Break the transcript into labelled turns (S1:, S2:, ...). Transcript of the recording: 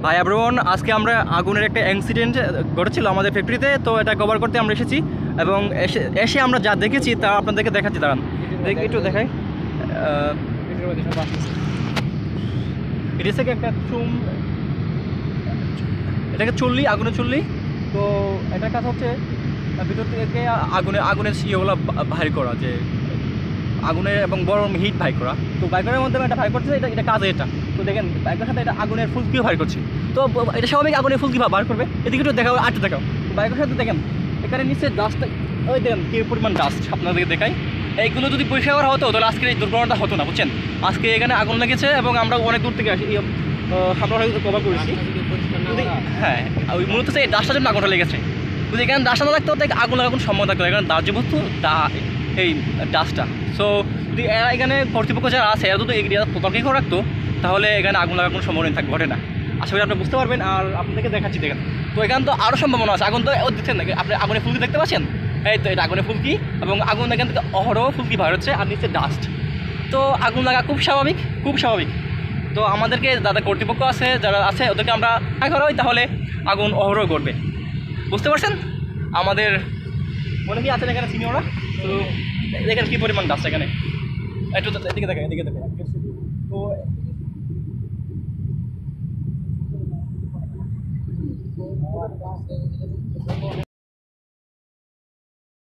S1: Hi everyone, আজকে আমরা আগুনের একটা ইনসিডেন্ট ঘটেছিল আমাদের ফ্যাক্টরিতে, তো এটা কভার করতে আমরা এসেছি এবং এসে আমরা যা দেখেছি তা আপনাদেরকে দেখাচ্ছি। দাঁড়ান একটু দেখাই। এটা থেকে একটা এটাকে চুল্লি, আগুনের চুল্লি। তো এটার কাজ হচ্ছে ভিতর থেকে আগুনের ইয়েগুলো বাইর করা, যে আগুনের এবং গরম হিট ভাই করা। তো বাইকের মধ্যে এটা ভাই করছে, এটা কাজ এটা। তো দেখেন বাইকের সাথে এটা আগুনের ফুলকিও ভাই করছে। তো এটা স্বাভাবিক আগুনের ফুলকি বার করবে। এদিকে একটু দেখাও, আটটু দেখাও। তো বাইকের সাথে দেখেন এখানে নিচে ডাস্ট, ওই দেখেন কী পরিমাণ ডাস্ট আপনাদেরকে দেখাই। এইগুলো যদি পরিষ্কার করা হতো তাহলে আজকে এই দুর্ঘটনাটা হতো না, বুঝছেন। আজকে এখানে আগুন লেগেছে এবং আমরা অনেক দূর থেকে আসি, আমরা কভার করেছি। যদি হ্যাঁ, ওই মূলত এই ডাস্টার জন্য আগুনটা লেগেছে। যদি এখানে ডাস্টটা না থাকতো তাই আগুন লাগার কোনো সম্ভব থাকতো। এখানে যেহেতু এই ডাস্টটা, সো যদি এখানে কর্তৃপক্ষ যারা আছে এরা যদি এরিয়া তদারকি করে রাখতো তাহলে এখানে আগুন লাগার কোনো সম্ভাবনা ঘটে না। আশা করি আপনি বুঝতে পারবেন। আর আপনাদেরকে দেখাচ্ছি, দেখেন। তো এখানে তো আরও সম্ভাবনা আছে। আগুন তো দিচ্ছেন নাকি আপনি আগুনের ফুলকি দেখতে পাচ্ছেন? এই তো এটা আগুনের ফুলকি, এবং আগুন এখান থেকে অহরহ ফুলকি বার হচ্ছে আর নিচে ডাস্ট। তো আগুন লাগা খুব স্বাভাবিক, খুব স্বাভাবিক। তো আমাদেরকে যারা কর্তৃপক্ষ আছে, যারা আছে ওদেরকে আমরা করা হয় তাহলে আগুন অহরহ ঘটবে। বুঝতে পারছেন? আমাদের অনেকেই আছেন এখানে সিনিয়ররা। তো দেখেন কী পরিমাণ ডাস্ট এখানে। একটু এদিকে দেখেন, এদিকে দেখেন। তো